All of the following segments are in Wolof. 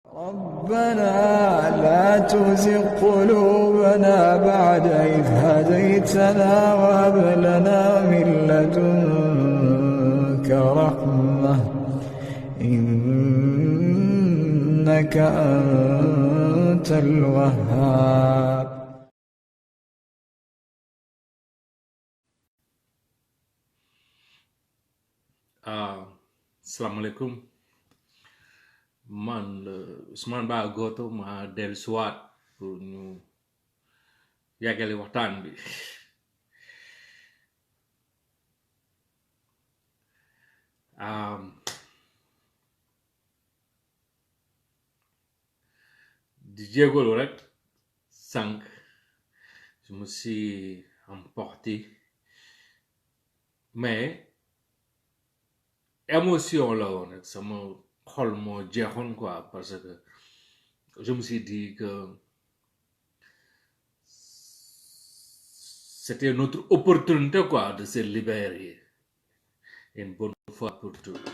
ربنا لا تزغ قلوبنا بعد إذ هديتنا وهب لنا من لدنك رحمة إنك أنت الوهاب. Assalamualaikum. Man Ousmane Ba Goto ma del suat pour ñu yàggale waxtaan bi. Di jégalu rek sànq je me suis emporté mais émotion la woon rek sama xol moo jeexoon quoi parce que je me suis dit que c'était notre opportunité quoi de se libérer une bonne fois pour toutes.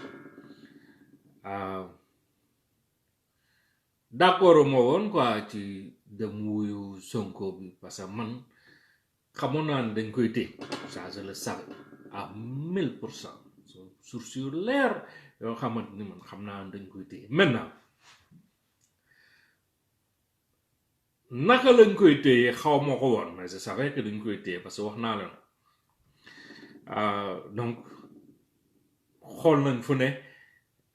D'accord moo woon quoi ci dem wuyu Sonko bi parce que man xamoon naa ne dañ koy téye ça je le savais à 1000%. Source yu leer yoo xamante ni man xam naa ne dañ koy téye maintenant naka lañ koy téye xaw ma ko woon mais je savais que dañ koy téye parce que wax naa leen donc xool nañ fu ne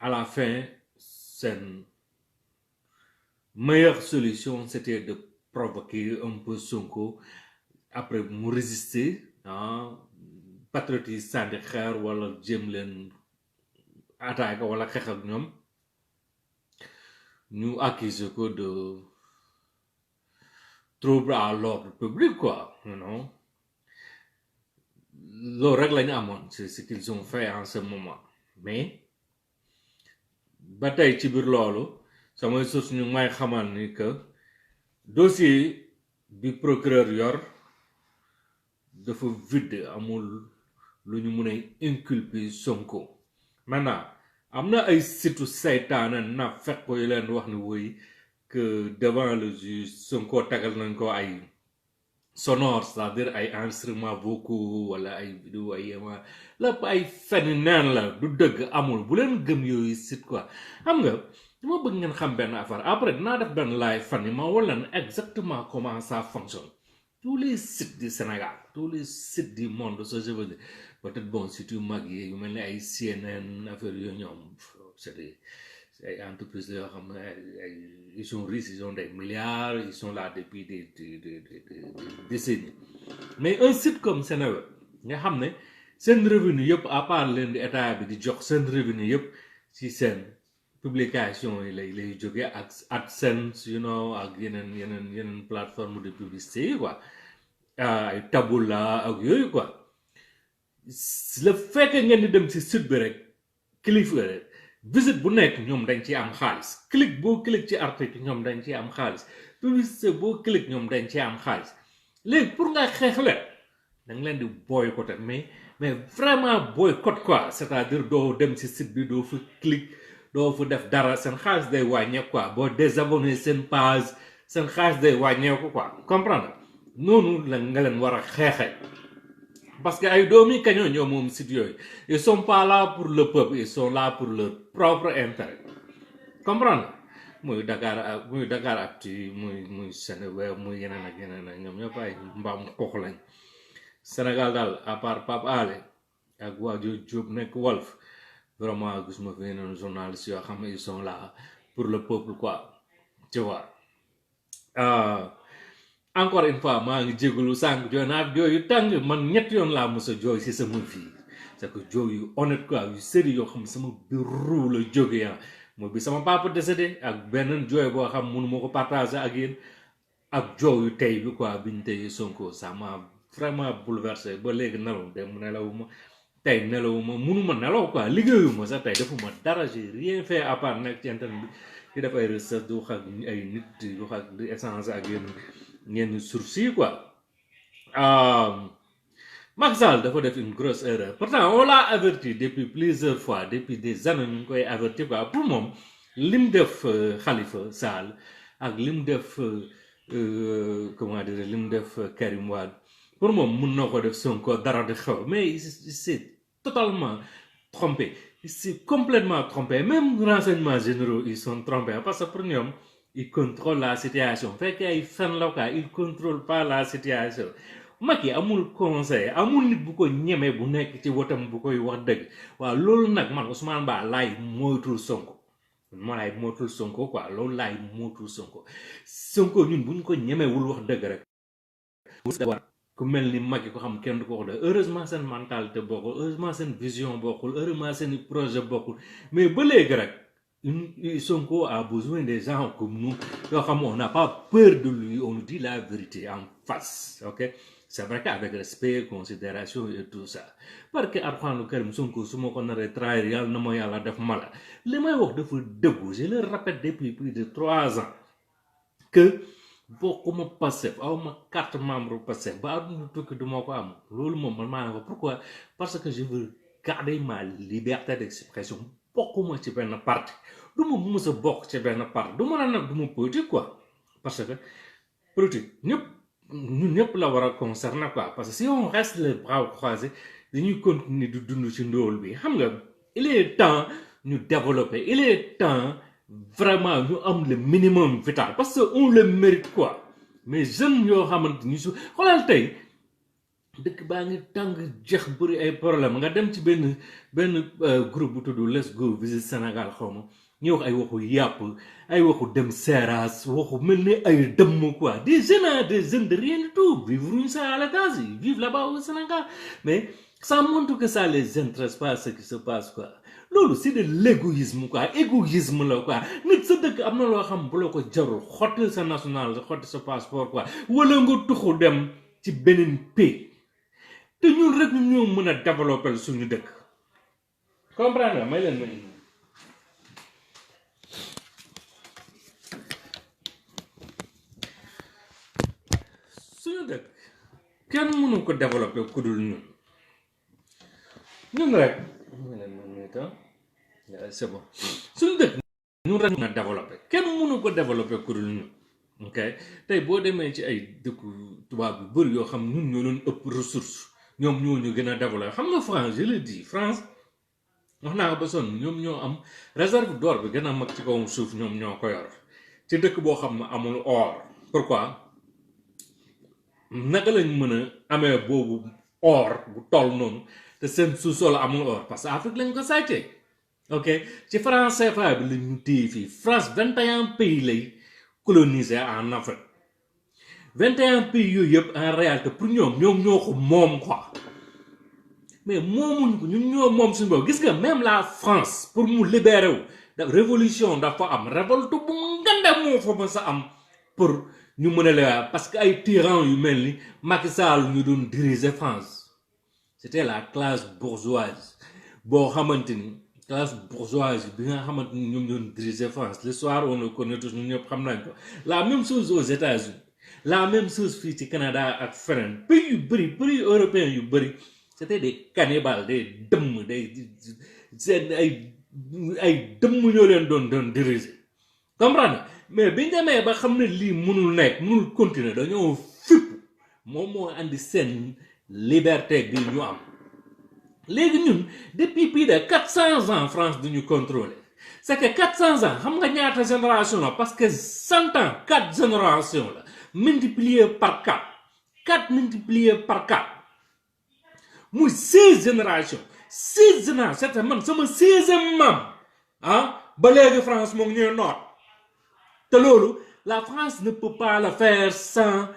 à la fin seen meilleure solution c'était de provoquer un peu Sonko après mu résister patriote yi sànni xeer wala jéem leen attaque wala xeex ak ñoom ñu accuser ko de trouble à l'ordre public quoi, you know. Loolu rek lañu amoon c'est ce qu'ils ont fait en ce moment mais ba tey ci biir loolu samay source ñu may xamal ni que dossier bi procureur yor dafa vide amul lu ñu mun a inculper Sonko. Maintenant am na ay situ seytaane na fekk ko yu leen wax ni woy que devant le juge Sonko tagal nañ ko ay sonore c'est-à-dire ay enregistrement vocaux wala ay vidéo ay yema lépp ay fen neen la du dëgg amul bu leen gëm yooyu sit quoi. Xam nga dama bëgg ngeen xam benn affaire après dinaa def benn live fan yi ma wala exactement comment ça fonctionne. Tous les sites du Sénégal, tous les sites du monde, ça je veux dire. Peut-être bon, si tu mag yi mel ni ay CNN affaire yooyu ñoom c'est des entreprises yoo xam ne ils sont riches, ils ont des milliards, ils sont là depuis des décennies. Mais un site comme Seneweb nga xam ne seen revenu yëpp à part leen di état bi di jox seen revenu yëpp ci seen publication yi lay jógee ak AdSense you know ak yeneen plateforme de publicité yi quoi ay Taboola ak yooyu quoi. Le fait que ngeen di dem ci site bi rek clic rek visite bu nekk ñoom dañ ci am xaalis clic boo clic ci article ñoom dañ ci am xaalis publicité boo clic ñoom dañ ci am xaalis léegi pour nga xeex leen da nga leen di boycotter mais vraiment boycott quoi c'est-à-dire doo dem ci site bi doo fa clic doo fa def dara seen xaalis day wàññeeku quoi boo désabonné seen page seen xaalis day wàññeeku quoi comprendre noonu la nga leen war a xeexee parce que ay doomi kañoo ñoo moom site yooyu ils sont pas là pour le peuple ils sont là pour leur propre intérêt comprendre muy Dakaractu muy Seneweb muy yeneen ak ñoom ñëpp ay mbaam xoox lañ Sénégal daal à part Pape Alé ak Wadio Diop nekk Walf vraiment gisuma fi yeneen journalistes yoo xam ne ils sont là pour le peuple quoi tu vois. Encore une fois maa ngi jégalu sànq jooy naa jooy yu tàng man ñett yoon laa mos a jooy si sama vie c'est que jooy yu honnête quoi yu sérieux yoo xam sama biir ruu la jóge mooy bi sama papa décédé ak beneen jooy boo xam mënu ma ko partager ak yéen ak jooy yu tey bi quoi biñ tey Sonko ça m'a vraiment bouleversé ba léegi nelaw dem nelawuma tey nelawuma mënuma nelaw quoi liggéeyuma sax tey defuma dara j'ai rien fait à part nekk ci internet bi di def ay recherche di wax ak ay nit di wax ak di échanger ak yéen ñenn source yi quoi. Macky Sall dafa def une grosse erreur pourtant on l'a averti depuis plusieurs fois depuis des années ñu ngi koy averti quoi pour moom lim def Khalifa Sall ak lim def comment dire lim def Karim Wade pour moom mun na ko def Sonko dara di xew mais il s'est totalement trompé il s'est complètement trompé même renseignements généraux ils sont trompés parce que pour ñoom ils contrôlent la situation fekk ay fen la quoi ils contrôlent pas la situation Macky amul conseil amul nit bu ko ñeme bu nekk ci wotam bu koy wax dëgg waaw loolu nag man Ousmane Ba laay moytul Sonko moo laay moytul Sonko quoi loolu laay moytul Sonko ñun buñ ko ñemewul wax dëgg rek war ku mel ni Macky ko xam kenn du ko wax dëgg heureusement seen mentalité bokkul heureusement seen vision bokkul heureusement seen projet bokkul mais ba léegi rek Sonko a besoin des gens comme nous yoo xam on n'a pas peur de lui on nous dit la vérité en face ok c'est vrai qu'avec respect considération et tout ça parce que Alxuraanu Karim Sonko su ma ko naree trahir yàlla na ma yàlla def mala li may wax dafa dëggu je le répète depuis plus de 3 ans que bokkuma Pastef aw ma carte membre Pastef ba àdduna tukki du ma ko am loolu moom man maa ne ko pourquoi parce que je veux garder ma liberté d'expression bokkuma ci benn parti du ma mës a bokk ci benn parti du ma la nag du ma politique quoi parce que politique ñun ñëpp la war a concerner quoi parce que si on reste les bras croisés dañuy continuer di dund ci ndóol bi xam nga il est temps ñu développer il est temps vraiment ñu am le minimum vital parce que on le mérite quoi mais jeunes yoo xamante ni su xoolal tey dëkk baa ngi tàng jeex bëri ay problème nga dem ci benn groupe bu tudd Let's Go Visit Sénégal xaw ma ñuy wax ay waxu yàpp ay waxu dem seeraas waxu mel ni ay dëmm quoi des jeunes de rien du tout vivre ça à la case ils vivent là-bas au Sénégal mais ça montre que ça les intéresse pas ce qui se passe quoi loolu c'est de l'égoïsme quoi égoïsme la quoi nit sa dëkk am na loo xam bu la ko jarul xotti sa national xotti sa passeport quoi wala nga tuxu dem ci beneen pays te ñun rek ñoo mën a développer suñu dëkk comprendre nga may leen ma suñu dëkk kenn mënu ko développer ku dul ñun rek c'est bon suñu dëkk ñun rek mën a développer kenn mënu ko développer ku dul ñun ok tey boo demee ci ay dëkku tubaab yu bëri yoo xam ñun ñoo leen ëpp ressource ñoom ñoo ñu gën a développer xam nga France je le dis France wax naa ko ba sonn ñoom ñoo am réserve d'or bi gën a mag ci kawam suuf ñoom ñoo ko yor ci dëkk boo xam ne amul or pourquoi naka lañ mën a amee boobu or bu toll noonu te seen sous-sol amul or parce que Afrique lañ ko sàccee ok ci franc CFA bi lañ ñu téye fii France 21 pays lay colonisé en Afrique 21 pays yooyu yëpp en réalité pour ñoom ñoo ko moom quoi mais moomuñ ko ñun ñoo moom suñu bopp gis nga même la France pour mu libérer wu da révolution dafa am révolte bu nganda moo fa ma sa am pour ñu mën a la parce que ay tyran yu mel ni Macky Sall ñu doon diriger France c'était la classe bourgeoise boo xamante ni classe bourgeoise bi nga xamante ni ñoom doon diriger France l'histoire on le connaît tous ñun ñëpp xam nañ ko la même chose aux États-Unis la même chose fii ci Canada ak feneen pays yu bëri pays européens yu bëri c'était des cannibales des dëmm seen ay dëmm ñoo leen doon diriger comprendre mais biñ demee ba xam ne lii mënul nekk mënul continuer dañoo fipp moom moo andi seen liberté bi ñu am léegi ñun depuis plus de 400 ans France duñu contrôler c'est que 400 ans xam nga ñaata génération la parce que 100 ans 4 générations la multiplié par 4 multiplié par 4 muy 16 générations 16 générations c'est man sama 16e maam ba léegi France moo ngi ñuy noot te loolu la France ne peut pas le faire sans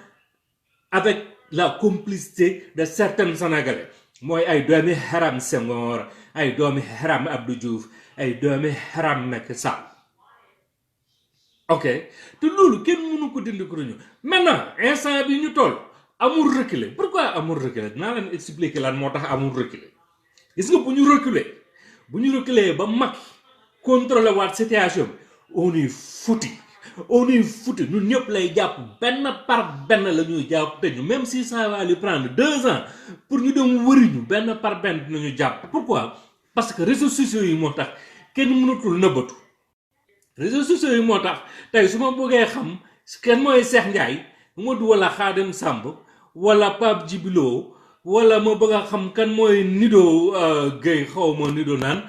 avec la complicité de certains Sénégalais mooy ay doomi xaram Senghor ay doomi xaram Abdou Diouf ay doomi xaram Macky Sall ok te loolu kenn mënu ko dindi ko ñu maintenant instant bi ñu toll amul reculer pourquoi amul reculer dinaa leen expliquer lan moo tax amul reculer gis nga bu ñu reculer ba Macky contrôler waat situation bi on est foutu ñun ñëpp lay jàpp benn par benn la ñuy jàpp te ñu même si ça va lui prendre 2 ans pour ñu dem wëri ñu benn par benn dinañu jàpp pourquoi parce que réseaux sociaux yi moo tax kenn mënatul nëbbatu réseaux sociaux yi moo tax tey su ma bëggee xam kenn mooy Cheikh Ndiaye Modou wala Khadim Samb wala Pape Djibilo wala ma bëgg a xam kan mooy Nido Guèye xaw ma Nido naan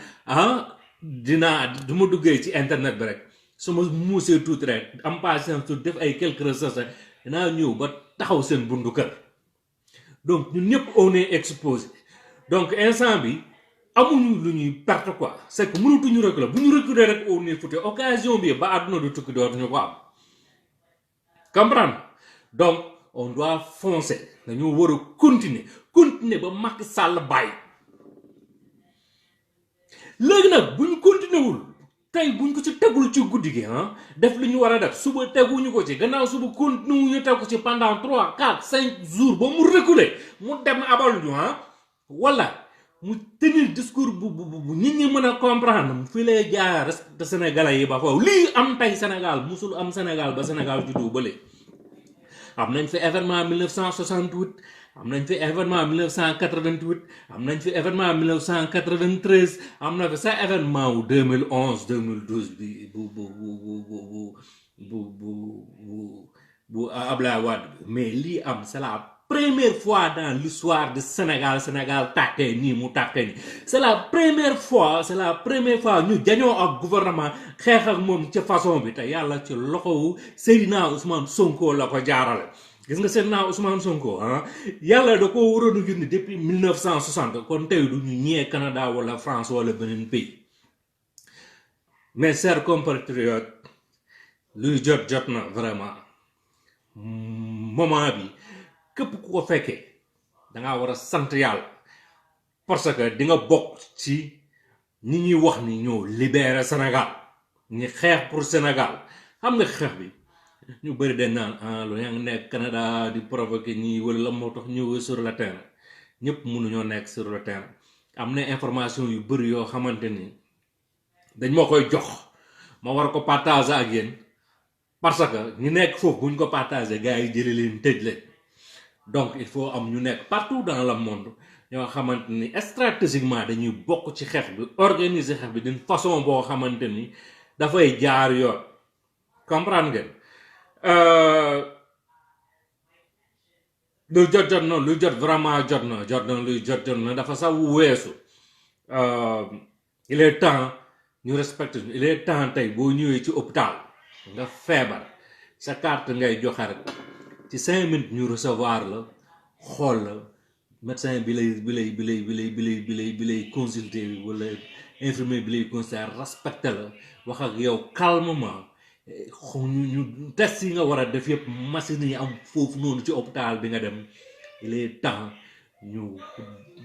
dinaa du ma duggee ci internet bi rek su ma muusee tuuti rek am patience tuuti def ay quelques recherches dinaa ñëw ba taxaw seen bundu kër donc ñun ñëpp on est exposé donc instant bi amuñu lu ñuy perte quoi c'est que mënatuñu reculer bu ñu reculer rek on est foutu occasion bi ba àdduna du tukki dootuñu ko am comprendre donc on doit foncer dañoo war a continuer ba Macky Sall bàyyi léegi nag bu ñu continuer wul tey buñ ko ci tegul ci guddi gi def li ñu war a def suba teguñu ko ci gannaaw suba continuer wu ñu teg ko ci pendant 3 4 5 jours ba mu reculer mu dem abal ñu wala mu tenir discours bu nit ñi mën a comprendre fii lay jaar respecté sénégalais yi ba foofu lii am tey Sénégal musul am Sénégal ba Sénégal juddu ba léegi am nañ fi événement 1968 am nañ fi événement 1988 am nañ fi événement 1993 am na fi sa événement wu 2011 2012 bi bu Ablaye Wade bi mais lii am c'est la première fois dans l'histoire du Sénégal tàkkee nii mu tàkkee nii c'est la première fois ñu jañoo ak gouvernement xeex ak moom ci façon bi te yàlla ci loxowu Seydina Ousmane Sonko la ko jaarale gis nga Seydina Ousmane Sonko yàlla da ko waroon a junni depuis 1960 kon tey du ñu ñee Canada wala France wala beneen pays mes chers compatriotes luy jot na vraiment moment bi képp ku ko fekkee dangaa war a sant yàlla parce que di nga bokk ci ñi ñuy wax ni ñoo libérer Sénégal ñi xeex pour Sénégal xam nga xeex bi ñu bëri de naan lu yaa ngi nekk Canada di provoquer ñii wala la moo tax ñëw sur le terrain ñëpp mënuñoo nekk sur le terrain am na information yu bëri yoo xamante ni dañ ma koy jox ma war ko partager ak yéen parce que ñu nekk foofu buñ ko partager gars yi jëlee leen tëj leen donc il faut am ñu nekk partout dans le monde ñoo xamante ni stratégiquement dañuy bokk ci xeex bi organiser xeex bi d'une façon boo xamante ni dafay jaar yoon comprendre ngeen lu jot na lu jot vraiment jot na luy jot na dafa sax weesu il est temps ñu respecte il est temps tey boo ñëwee ci hôpital nga feebar sa carte ngay joxe rek ci 5 minutes ñu recevoir la xool la médecin bi lay consulter wala infirmier bi lay consulter respecté la wax ak yow calmement ñu test yi nga war a def yëpp machine yi am foofu noonu ci hôpital bi nga dem il est temps ñu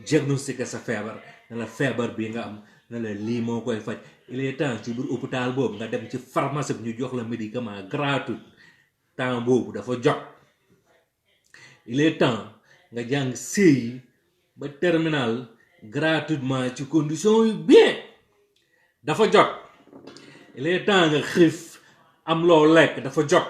diagnostiquer sa feebar ne la feebar bi nga am ne la lii moo koy faj il est temps ci biir hôpital boobu nga dem ci pharmacie bi ñu jox la médicament gratuit temps boobu dafa jot il est temps nga jàng CI ba terminal gratuitement ci condition yu bien dafa jot il est temps nga xiif am loo lekk dafa jot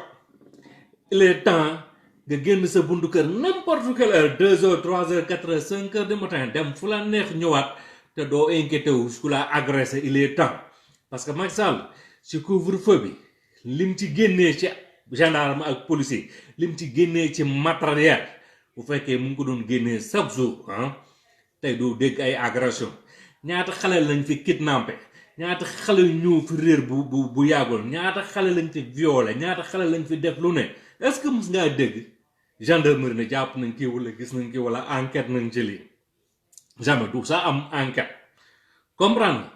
il est temps nga génn sa buntu kër n'importe quelle heure 2 heures 3 heures 4 heures 5 heures du matin dem fu la neex ñëwaat te doo inquiété wu ku la agressé il est temps parce que Macky Sall ci couvre-feu bi lim ci génnee ci gendarme ak policier lim ci génnee ci matériel bu fekkee mu ngi ko doon génnee chaque jour tey doo dégg ay agression ñaata xale lañ fi kidnappé ñaata xale ñëw fi réer bu yàggul ñaata xale lañ fi violé ñaata xale lañ fi def lu ne est-ce que mos ngaa dégg gendarmerie ne jàpp nañ kii wala gis nañ kii wala enquête nañ ci lii jamais du ça am enquête comprendre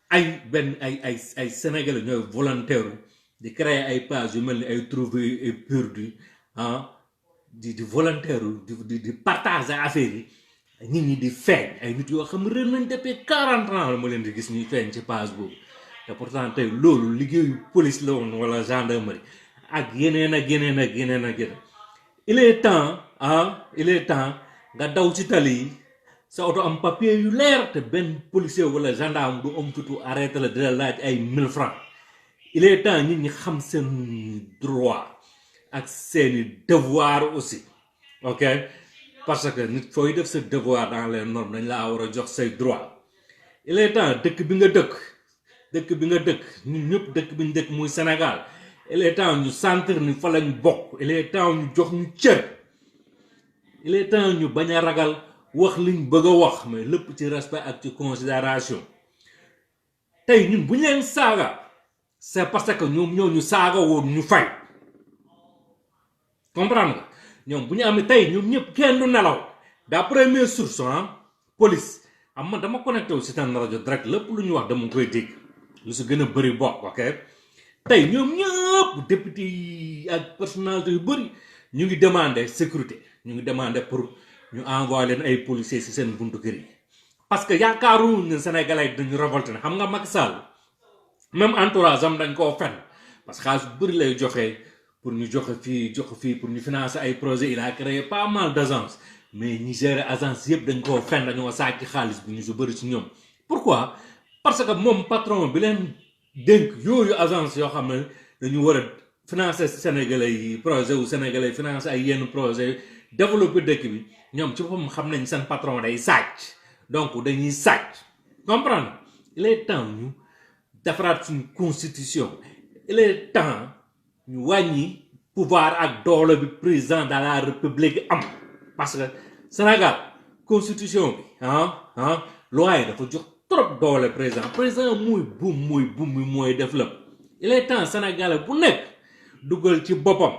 ay sénégalais ñooy volontaire di créer ay page yu mel ni ay trouvé et perdu di volontaire di partager affaire yi nit ñi di feeñ ay nit yoo xam ne réer nañ depuis 40 ans la ma leen di gis ñuy feeñ ci page boobu te pourtant tey loolu liggéeyu police la woon wala gendarmerie ak yeneen il est temps nga daw ci tali yi sa oto am papier yu leer te benn policier wala gendarme du am fitu arrêté la di la laaj ay 1000 francs il est temps nit ñi xam seen droit ak seeni devoir aussi ok parce que nit fooy def sa devoir dans les normes dañ laa war a jox say droit il est temps dëkk bi nga dëkk dëkk bi nga dëkk ñun ñëpp dëkk bi ñu dëkk muy Sénégal il est temps ñu sentir ni fa lañ bokk il est temps ñu jox ñu cër il est temps ñu bañ a ragal wax liñ bëgg a wax mais lépp ci respect ak ci considération tey ñun bu ñu leen saaga c'est parce que ñoom ñoo ñu saaga woon ñu fay comprendre nga ñoom bu ñu amee tey ñoom ñëpp kenn du nelaw da première source police am man dama connecté wu si seen rajo direct lépp lu ñu wax dama koy dégg lu si gën a bëri bokk ok tey ñoom ñëpp député yi ak personnalité yu bëri ñu ngi demandé sécurité ñu ngi demandé pour ñu envoyé leen ay policiers si seen buntu kër yi parce que yaakaaru ne Sénégalais dañu révolté ne xam nga Macky Sall même entourage am dañ koo fen parce que xaalis bu bëri lay joxe pour ñu joxe fii pour ñu financer ay projets il a créé pas mal d'agences mais ñi gérer agence yëpp dañ koo fen dañoo sàcc xaalis bi ñu su bëri si ñoom pourquoi parce que moom patron bi leen dénk yooyu agence yoo xam ne dañu war a financer sénégalais yi projet wu sénégalais financer ay yenn projet développer dëkk bi ñoom ci boppam xam nañ seen patron day sàcc donc dañuy sàcc comprendre il est temps ñu defaraat suñu constitution il est temps ñu wàññi pouvoir ak doole bi président de la république am parce que Sénégal constitution bi loi yi dafa jox trop doole président muy buum bi mooy def lépp il est temps Sénégalais bu nekk dugal ci boppam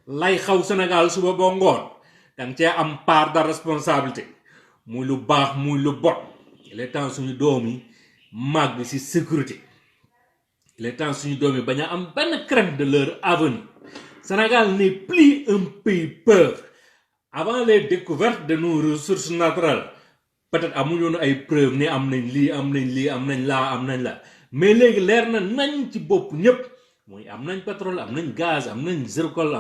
lay xaw Sénégal suba ba ngoon danga cee am part de responsabilité muy lu baax muy lu bon il est temps suñu doom yi màgg ci sécurité il est temps suñu doom yi bañ a am benn crainte de leur avenir Sénégal n'est plus un pays peur avant les découvertes de nos ressources naturelles peut-être amuñu ay preuves ni am nañ lii am nañ la mais léegi leer na nañ ci bopp ñëpp mooy am nañ pétrole am nañ gaz am nañ zircon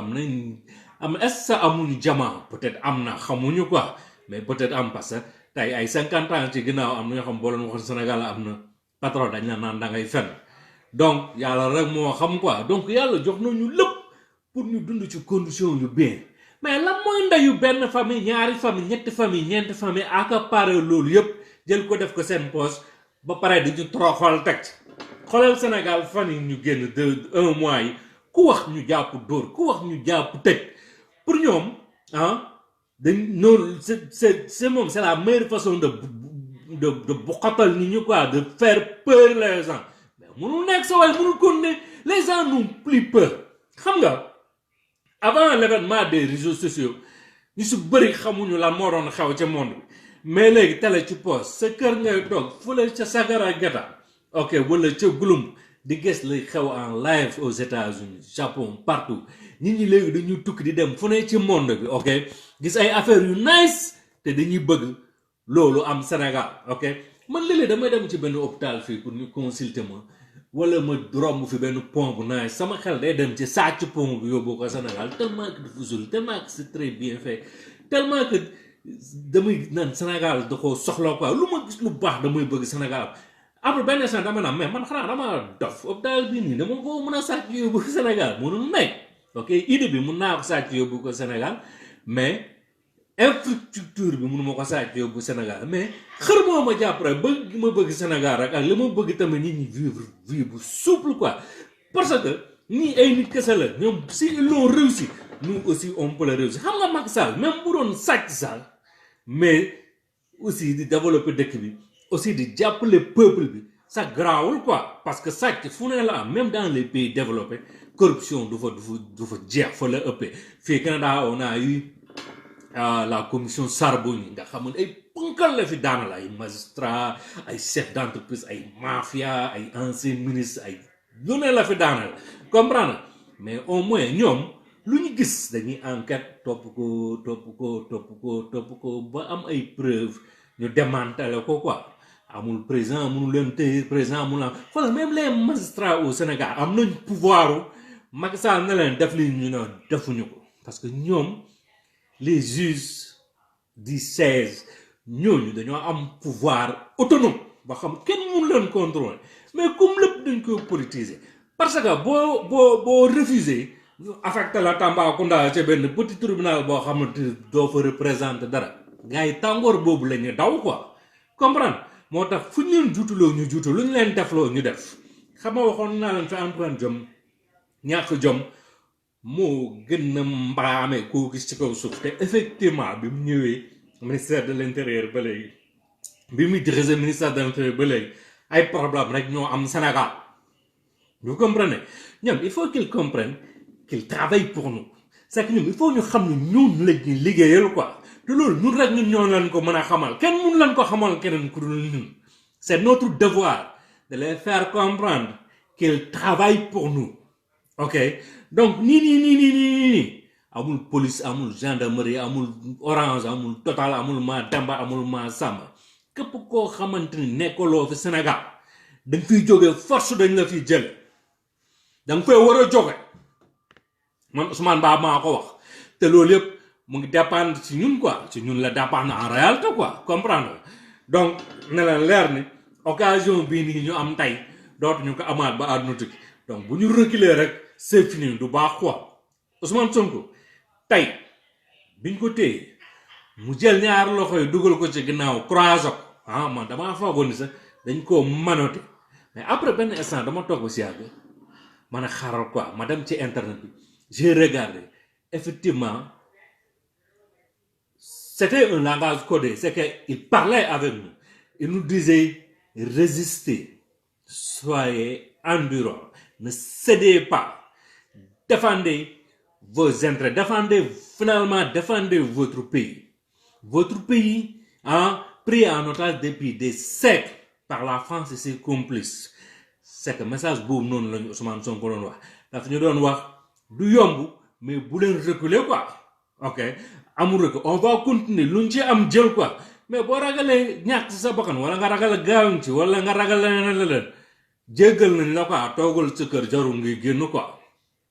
est-ce que amuñu diamant peut-être am na xamuñu quoi mais peut-être am parce que tey ay 50 ans ci ginnaaw am na ñoo xam boo leen waxoon Sénégal am na pétrole dañ la naan da ngay fenn donc yàlla rek moo xam quoi donc yàlla jox nañu lépp pour ñu dund ci condition yu bien mais lan mooy ndeyu benn famille ñaari famille ñetti famille ñeenti famille accaparé loolu yëpp jël ko def ko seen poche ba pare di ñu toroxal teg xoolal Sénégal fan yi ñu génn un mois yi ku wax ñu jàpp dóor ku wax ñu jàpp tëj pour ñoom dañ noonu c'est moom c'est la meilleure façon de buqatal nit ñi quoi de faire peur les gens mais mënul nekk sa waay mënul continuer les gens n'ont plus peur xam nga avant l'événement des réseaux sociaux ñu su bëri xamuñu lan moo doon xew ca monde bi mais léegi télé ci poste sa kër ngay toog fële ca Sagara Gata ok wala ca Gulum di gis lay xew en live aux États-Unis Japon partout nit ñi léegi dañuy tukki di dem fu ne ci monde bi ok gis ay affaires yu nice te dañuy bëgg loolu am Sénégal ok man léeg-léeg damay dem ci benn hôpital fii pour ñu consulter ma wala ma romb fi benn pont bu nice sama xel day dem ci sàcc pont bi yóbbu ko Sénégal tellement que dafa joli tellement que c'est très bien fait tellement que damay naan Sénégal da ko soxla quoi lu ma gis lu baax damay bëgg Sénégal après benn instant dama naan mais man xanaa dama dof hôpital bii nii dama ko mën a sàcc yóbbu ko Sénégal mënul nekk ok idée bi mun naa ko sàcc yóbbu ko Sénégal mais infrastructure bi mënu ma ko sàcc yóbbu Sénégal mais xër moo ma jàpp rek bëgg ma bëgg Sénégal rek ak li ma bëgg tamit nit ñi vivre bu souple quoi parce que ñii ay nit kese la ñoom si ils l'ont réussi nous aussi on peut le réussir xam nga Macky Sall même bu doon sàcc sax mais aussi di développer dëkk bi aussi di jàppale peuple bi ça grawul quoi parce que sàcc fu ne la am même dans les pays développés corruption du fa jeex fa la ëppee fii Canada on a eu la commission Charbonnier nga xam ne ay punkal la fi daanal ay magistrats ay chefs d'entreprise ay mafia ay anciens ministres ay lu ne la fi daanal comprendre mais au moins ñoom lu ñu gis dañuy enquête topp ko ba am ay preuves ñu démanteler ko quoi amul président mënu leen téye président mënu la xoolal même les magistrats au Sénégal am nañ pouvoir Macky Sall ne leen def li ñu ne defuñu ko parce que ñoom les juges du 16 ñooñu dañoo am pouvoir autonome ba xam kenn mënu leen contrôler mais comme lépp dañ koy politiser parce que boo refuser ñu affecté la Tambacounda ca benn petit tribunal boo xamante doo fa représenter dara gars yi tàngoor boobu la ñu daw quoi comprendre moo tax fu ñu leen juutuloo ñu juutu lu ñu leen defloo ñu def xam nga waxoon naa leen fi Antoine Diome ñàkk jom moo gën a mbaame koo gis ci kaw suuf te effectivement bi mu ñëwee ministère de l'intérieur ba léegi bi muy dirigé ministère de l'intérieur ba léegi ay problème rek ñoo am Sénégal vous comprenez ñoom il faut qu'ils comprennent qu'ils travaillent pour nous c'est que ñoom il faut ñu xam ne ñun la ñuy liggéeyal quoi te loolu ñun rek ñun ñoo leen ko mën a xamal kenn mun leen ko xamal keneen ku dul ñun c'est notre devoir de les faire comprendre qu'ils travaillent pour nous ok donc nii amul police amul gendarmerie amul orange amul total amul ma damba amul ma samba képp koo xamante ni nekkaloo fi Sénégal dañ fiy jógee force dañ la fiy jël danga fay war a jóge man Ousmane Ba maa ko wax te loolu yëpp mu ngi dépendre ci ñun quoi ci ñun la dépendre en réalité quoi comprendre donc ne leen leer ni occasion bii nii ñu am tey dootuñu ko amaat ba àdduna tukki donc bu ñu reculer rek c'est fini du baax quoi Ousmane Sonko tey biñ ko téye mu jël ñaar loxo yi dugal ko ci ginnaaw croisé ko ah man damaa foogoon ni sax dañ koo manote mais après benn instant dama toog ba si yàgg man a xaaral quoi ma dem ci internet bi j'ai regardé effectivement c'était un langage codé c'est que il parlait avec nous il nous disait résistez soyez endurants ne cédez pas défendez vos intérêts défendez votre pays pris en otage depuis des siècles par la France et ses complices c'est que message boobu noonu lañu Ousmane Sonko doon wax daf ñu doon wax du yomb mais bu leen reculer quoi ok amul recul on va continuer luñ ci am jël quoi mais boo ragalee ñàkk sa bakkan wala nga ragal gaañ ci wala nga ragal leneen jéggal nañ la quoi toogal sa kër jarul ngay génn quoi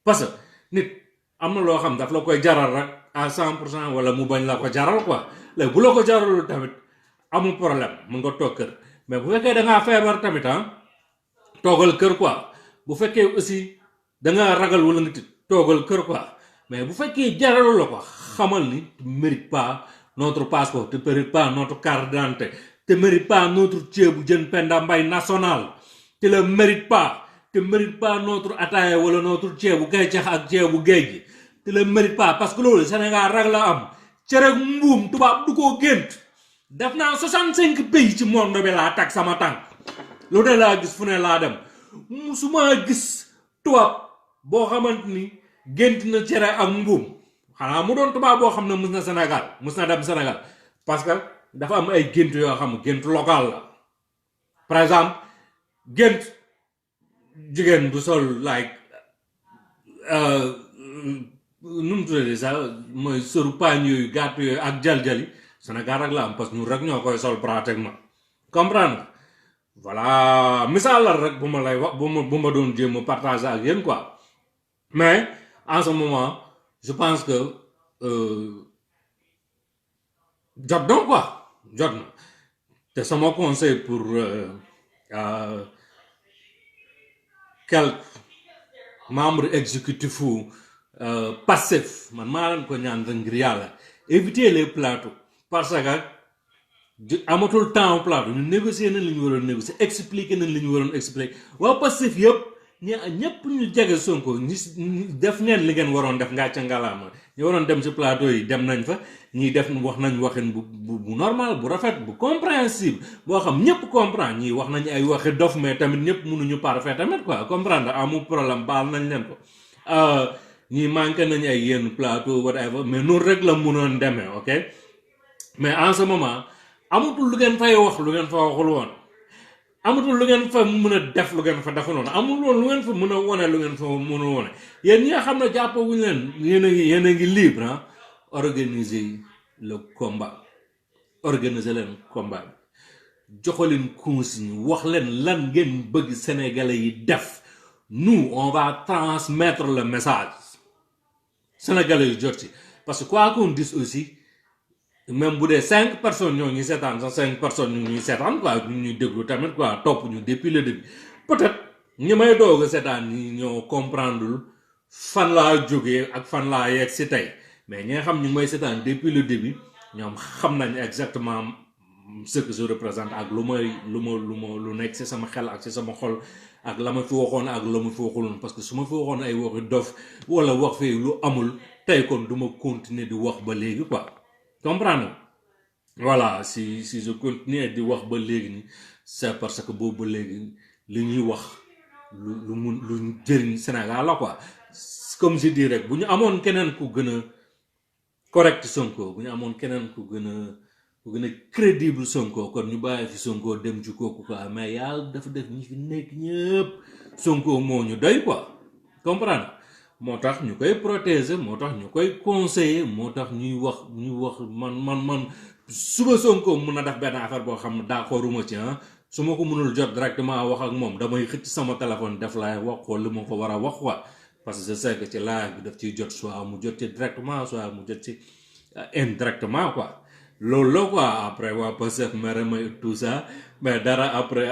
parce que nit am na loo xam daf la koy jaral rek à 100% wala mu bañ la ko jaral quoi léegi bu la ko jaralul tamit amul problème mun nga toog kër mais bu fekkee da ngaa feebar tamit toogal kër quoi bu fekkee aussi da ngaa ragal wala nga tit toogal kër quoi mais bu fekkee jaralul la ko xamal ni tu mérites pas notre passeport tu mérites pas notre carte d'identité tu mérites pas notre ceebu jën Penda Mbaye national tu le mérites pas tu mérites pas notre ataaya wala notre ceebu gaycax ak ceebu géej gi tu le mérites pas parce que loolu Sénégal rek la am cere mbuum tubaab du ko gént def naa 65 pays ci monde bi laa tag sama tànk lu de laa gis fu ne laa dem musuma gis tubaab boo xamante ni gént na cere ak mbuum xanaa mu doon tubaab boo xam ne mus na dem Sénégal parce que dafa am ay gént yoo xam gént local la par exemple gént jigéen bu sol like nu mu tuddee sax mooy sëru paañ yooyu gàtt yooyu ak jaljali Sénégal rek la am parce que ñun rek ñoo koy sol pratiquement comprendre voilà misaal la rek bu ma lay wax bu ma doon jéem a partager ak yéen quoi mais en ce moment je pense que jot na quoi jot na te sama conseil pour quelques membres exécutifs Pastef man maa leen ko ñaan ngir yàlla éviter les plateaux parce que amatul temps plateau ñu négocier nañ li ñu waroon négocier expliquer nañ li ñu waroon expliquer waa Pastef yëpp ñëpp ñu jege Sonko ñi def neen li ngeen waroon def ngaa ca ngalaama ñu waroon dem ci plateau yi dem nañ fa ñii def wax nañ waxin bu normal bu rafet bu compréhensible boo xam ñëpp comprendre ñii wax nañ ay waxi dof mais tamit ñëpp mënuñu parfait tamit quoi comprendre amul problème baal nañ leen ko ñii manqué nañ ay yenn plateau whatever mais noonu rek la mënoon demee ok mais en ce moment amatul lu ngeen fay wax lu ngeen fa waxul woon amatul lu ngeen fa mën a def lu ngeen fa deful woon amul woon lu ngeen fa mën a wone lu ngeen fa mën a wone yéen ñi nga xam ne jàppawuñu leen yéen a ngi libre organiser le combat organiser leen combat bi joxaleen consigne wax leen lan ngeen bëgg sénégalais yi def nous on va transmettre le message sénégalais yi jot ci parce que quoi qu'on dise aussi même bu dee 5 personnes ñoo ñuy seetaan sax 5 personnes ñu ñuy seetaan quoi ñu ñuy déglu tamit quoi topp ñu depuis le début peut-être ñi may doog a seetaan ñi ñoo comprendre fan laa jógee ak fan laa yegg si tey mais ñi nga xam ñu may seetaan depuis le début ñoom xam nañ exactement ce que je représente ak lu nekk ci sama xel ak ci sama xol ak la ma fi waxoon ak la ma fi waxuloon parce que su ma fi waxoon ay waxi dof wala wax fii lu amul tey kon duma continuer di wax ba léegi quoi comprendre voilà si je continue di wax ba léegi ni c'est parce que boobu ba léegi li ñuy wax lu jëriñ Sénégal la quoi comme je dis rek bu ñu amoon keneen ku gën a correct Sonko bu ñu amoon keneen ku gën a crédible Sonko kon ñu bàyyi fi Sonko dem ci kooku quoi mais yàlla dafa def ñi fi nekk ñëpp Sonko moo ñu doy quoi comprendre moo tax ñu koy protéger moo tax ñu koy conseiller moo tax ñuy wax man suba Sonko mun na def benn affaire boo xam ne d'accorduma ci su ma ko mënul jot directement wax ak moom damay xëcc sama téléphone def laay wax ko li ma ko war a wax quoi parce que je sais que ci live bi daf ciy jot soit mu jot ci directement soit mu jot ci indirectement quoi loolu la quoi après waa Pastef mere may tout ça mais dara après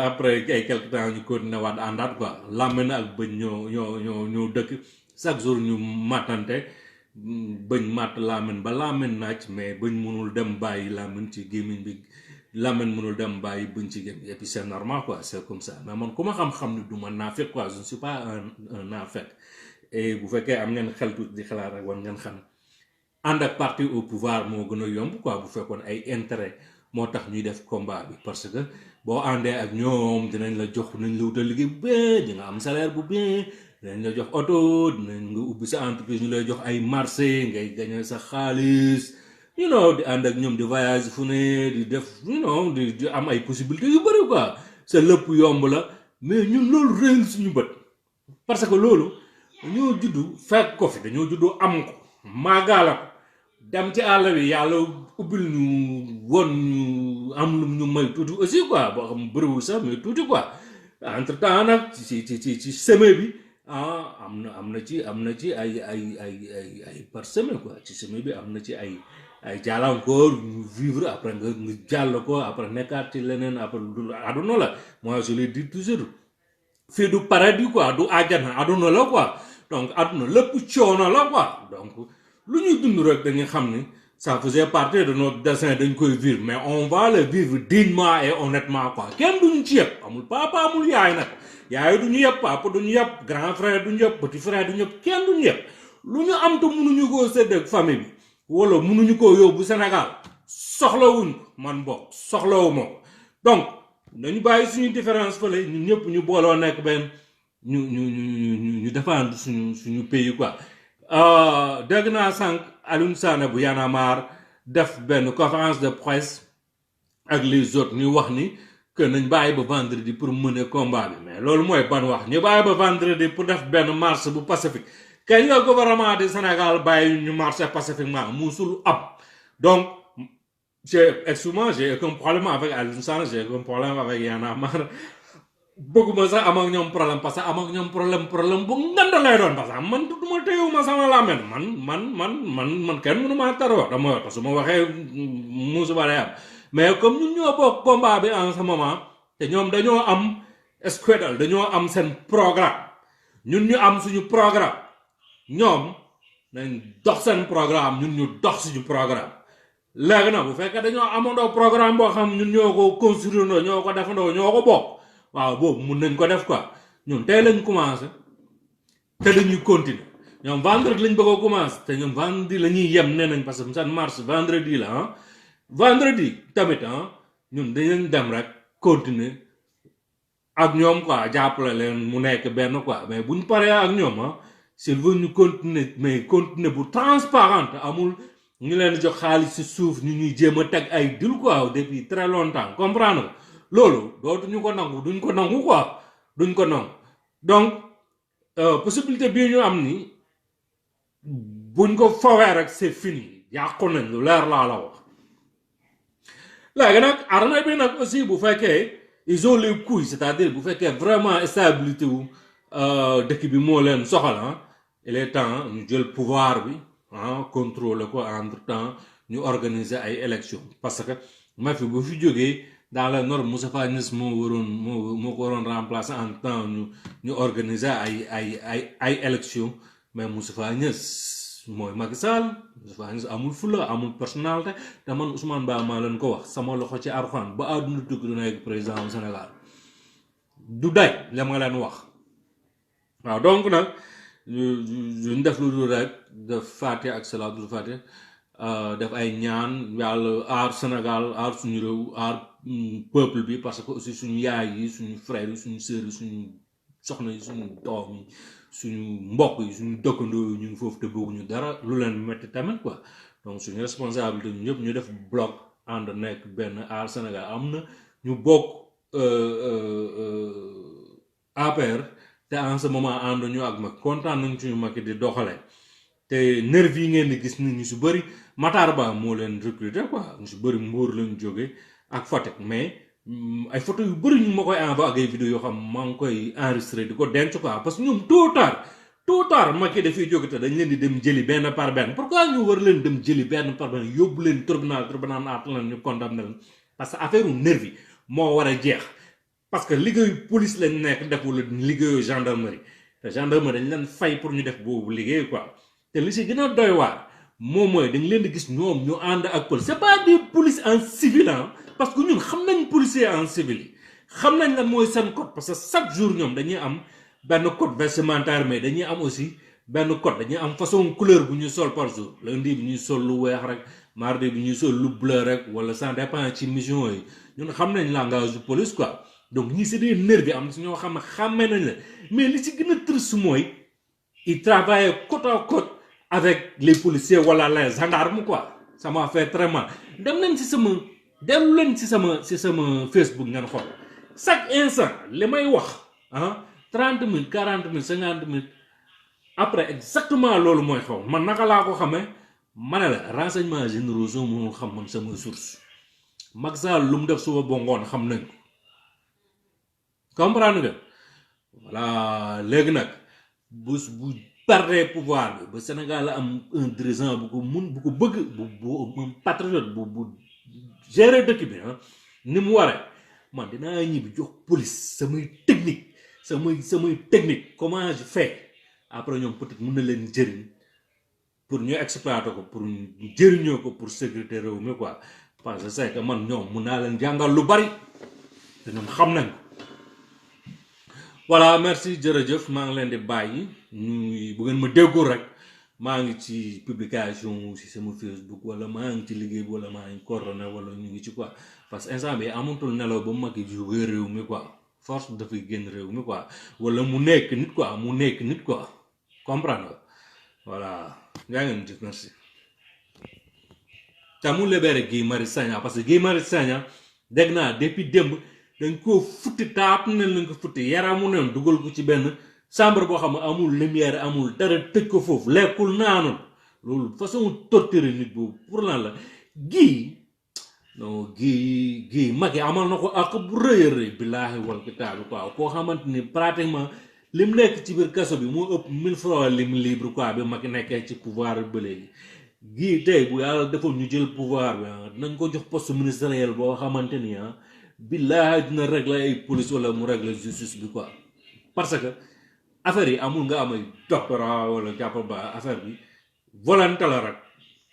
ay quelque temps ñu continuer waat àndaat quoi làmmiñ ak bëñ ñoo dëkk chaque jour ñu matante bëñ matt làmmiñ ba làmmiñ naaj mais bëñ mënul dem bàyyi làmmiñ ci gémmiñ bi làmmiñ mënul dem bàyyi bëñ ci gémmiñ et puis c'est normal quoi c'est comme ça mais man ku ma xam-xam ni du ma naafeq quoi je ne suis pas un naafeq et bu fekkee am ngeen xel tuuti di xalaat rek war ngeen xam ànd ak parti au pouvoir moo gën a yomb quoi bu fekkoon ay intérêt moo tax ñuy def combat bi parce que boo àndee ak ñoom dinañ la jox dinañ la wutal liggéey bu bien di nga am salaire bu bien dinañ la jox oto dinañ nga ubbi sa entreprise ñu lay jox ay marché ngay gagner sa xaalis di ànd ak ñoom di voyage fu ne di def di am ay possibilités yu bëri quoi sa lépp yomb la mais ñun loolu réel suñu bët parce que loolu dañoo juddu fekk ko fi dañoo juddu am ko maagaala ko dem ci àll bi yàlla ubbil ñu woon ñu am lu ñu may tuuti aussi quoi boo xam bëriwul sax mais tuuti quoi entre temps nag ci semé bi am na ci ay par semaine quoi ci semé bi am na ci ay jàllankoor ñu vivre après nga jàll ko après nekkaat ci leneen après aduna la moi je le dis toujours fii du paradis quoi du àjjana aduna la quoi donc aduna lépp coono la quoi donc lu ñuy dund rek dañuy xam ni ça faisait partie de notre destin dañ koy vivre mais on va le vivre dignement et honnêtement quoi kenn duñu ci yëpp amul papa amul yaay nag yaay duñu yëpp papa duñu yëpp grand frère duñu yëpp petit frère duñu yëpp kenn duñu yëpp lu ñu am te mënuñu koo sédd ak famille bi wala mënuñu koo yóbbu Sénégal soxlawuñ man bokk soxlawuma ko donc dañu bàyyi suñu différence fële ñun ñëpp ñu booloo nekk benn ñu défendre suñu pays quoi dégg naa sànq Alioune Sané bu Y'en a marre def benn conférence de presse ak les autres ñu wax ni que nañ bàyyi ba vendredi pour mener combat bi mais loolu mooy ban wax ñu bàyyi ba vendredi pour def benn marche bu pacifique kañ nga gouvernement du Sénégal bàyyi ñu marcher pacifiquement musul ab donc j'ai aucun problème avec Alioune Sané j'ai aucun problème avec Y'en a marre bëgguma sax am ak ñoom problème parce que am ak ñoom problème bu ngand lay doon parce que man duma téyewuma sama làmmiñ man kenn mënu maa tar wax dama wax parce que su ma waxee musiba lay am mais comme ñun ñoo bokk combat bi en ce moment te ñoom dañoo am squadal dañoo am seen programme ñun ñu am suñu programme ñoom nañ dox seen programme ñun ñu dox suñu programme léegi nag bu fekkee dañoo amandoo programme boo xam ñun ñoo ko construire ñoo ko defandoo ñoo ko bokk waaw boobu mun nañ ko def quoi ñun tey lañ commencé te dañuy continuer ñoom vendredi lañ bëgg a commencé te ñoom vendredi la ñuy yem nee nañ parce que seen marche vendredi la vendredi tamit ñun dañu dem rek continuer ak ñoom quoi jàppale leen mu nekk benn quoi mais buñ paree ak ñoom s'il veut ñu continuer mais continuer bu transparente amul ñu leen jox xaalis ci suuf ñu ñuy jéem a teg ay dil quoi depuis très longtemps comprendre loolu dootuñu ko nangu duñ ko nangu quoi duñ ko nangu donc possibilité bii ñu am ni buñ ko fowee rek c'est fini yàqu nañ lu leer laa la wax léegi nag armée bi nag aussi bu fekkee ils ont les couilles c'est-à-dire bu fekkee vraiment stabilité wu dëkk bi moo leen soxal il est temps ñu jël pouvoir bi contrôler ko entre temps ñu organiser ay élections parce que Macky bu fi jógee dans la norme Moustapha Niasse moo ko waroon remplacer en temps ñu organiser ay élections mais Moustapha Niasse mooy Macky Sall amul fula amul personnalité te man Ousmane Ba maa leen ko wax sama loxo ci Arxuraan ba àdduna tukki du nekk président du Sénégal du day la ma leen wax waaw donc nag ñu def lu dul rek def fàtte ak salaatul fàtte def ay ñaan yàlla aar Sénégal aar suñu réew aar peuple bi parce que aussi suñu yaay yi suñu frères yi suñu sœurs yi suñu soxna yi suñu doom yi suñu mbokk yi suñu dëkkandoo yi ñu ngi foofu te bëgguñu dara lu leen metti tamit quoi donc suñu responsabilité ñu ñëpp ñu def bloc ànd nekk benn aar Sénégal am na ñu bokk APR te en ce moment ànd ñu ak mag kontaan nañ suñu mag di doxalee te nervi yi ngeen di gis nit ñu su bëri Matar Ba moo leen recruter quoi ñu su bëri Mbour lañ jóge ak Fatick mais ay photo yu bëri ñu ma koy envoyé ak ay vidéo yoo xam maa ngi koy enregistré di ko denc quoi parce que ñoom tôt ou tard Macky dafay jóge te dañ leen di dem jëli benn par benn pourquoi ñu war leen dem jëli benn par benn yóbbu leen tribunal àtt leen ñu condamné leen parce que affaire u nervi moo war a jeex parce que liggéeyu police lañ nekk def wala liggéeyu gendarmerie te gendarmerie dañ leen fay pour ñu def boobu liggéey quoi te li si gën a doy waar moom mooy dañ leen di gis ñoom ñu ànd ak police c'est pas des police en civil parce que ñun xam nañ policier en civil yi xam nañ lan mooy seen code parce que chaque jour ñoom dañuy am benn code vestimentaire mais dañuy am aussi benn code dañuy am façon couleur bu ñuy sol par jour lundi bi ñuy sol lu weex rek mardi bi ñuy sol lu bleu rek wala ça dépend ci mission yi ñun xam nañ langage du police quoi donc ñii c'est des nervis am na si ñoo xam ne xàmmee nañ la mais li ci gën a triste mooy ils travaillent côte à côte avec les policiers wala les gendarmes quoi ça m'a fait très mal dem leen ci sama Facebook ngeen xool chaque instant li may wax 30 minutes 40 minutes 50 minutes après exactement loolu mooy xaw man naka laa ko xamee ma ne la renseignements généraux soo mënul xam man sama source Macky Sall lu mu def suba ba ngoon xam nañ ko comprendre nga voilà léegi nag bu perdre pouvoir bi ba Sénégal am un dirigeant bu ko mun bu ko bëgg bu patriote bu gérer dëkk bi ni mu waree man dinaa ñibbi jox police samay technique comment je fais après ñoom peut-être mën na leen jëriñ pour ñu exploiter ko pour jëriñoo ko pour sécurité réew mi quoi parce que c'est que man ñoom mën naa leen jàngal lu bari te ñoom xam nañ ko voilà merci jërëjëf maa ngi leen di bàyyi ñuy bu ngeen ma déggul rek maa ngi ci publication ci sama Facebook wala maa ngi ci liggéey bi wala maa ngi coordonné wala ñu ngi ci quoi parce que instant bi amatul nelaw ba mag yi jógee réew mi quoi force dafay génn réew mi quoi wala mu nekk nit quoi comprendre voilà yaa ngeen jëf merci te mu libéré Guy Marius Sagna parce que Guy Marius Sagna dégg naa depuis démb dañ koo futti taat nañ lañ ko futti yaramu neen dugal ko ci benn chambre boo xam ne amul lumière amul dara tëj ko foofu lekkul naanul loolu façon torturer nit boobu pour lan la Guy Macky amal na ko ak bu rëy a rëy billaahi wal kitaabi quoi koo xamante ni pratiquement lim nekk ci biir kaso bi moo ëpp 1000 fois lim libre quoi bi Macky nekkee ci pouvoir bi ba léegi Guy tey bu yàlla defoon ñu jël pouvoir bi dinañ ko jox poste ministériel boo xamante ni billaahi dina régler ay police wala mu régler justice bi quoi parce que affaire yi amul nga am ay doctorat wala jàppal ba affaire bi volonté la rek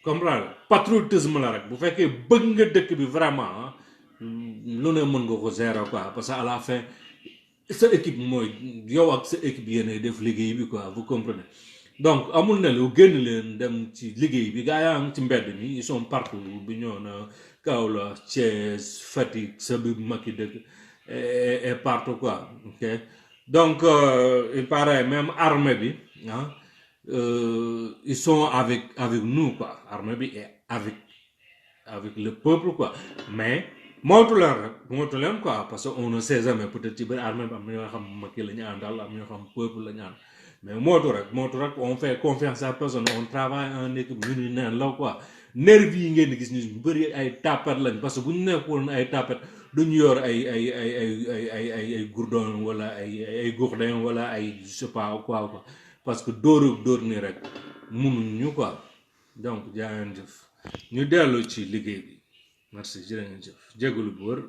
comprendre patriotisme la rek bu fekkee bëgg nga dëkk bi vraiment lu ne mën nga ko gérer quoi parce que à la fin sa équipe mooy yow ak sa équipe yéenay def liggéey bi quoi vous comprenez donc amul ne lu génn leen dem ci liggéey bi gaa yaa ngi ci mbedd mi ils sont partout bi ñoo na Kaolack Thiès Fatick sa bi Macky dëkk et partout quoi ok donc il paraît même armée bi ils sont avec nous quoi armée bi est avec le peuple quoi mais moytu leen quoi parce que on ne sait jamais peut-être ci biir armée bi am na ñoo xam Macky la ñu àndal am ñoo xam peuple la ñu ànd mais moytu rek on fait confiance à personne on travaille en équipe ñu ni neen la quoi nervi yi ngeen di gis ñu bëri ay tapet lañ parce que bu ñu nekkoon ay tapet duñu yor ay gourdon wala ay gourdin wala ay je sais pas quoi parce que dóor ni rek mënuñu quoi donc jaa ngeen jëf ñu dellu ci liggéey bi merci jërë ngeen jëf jégalu bu wër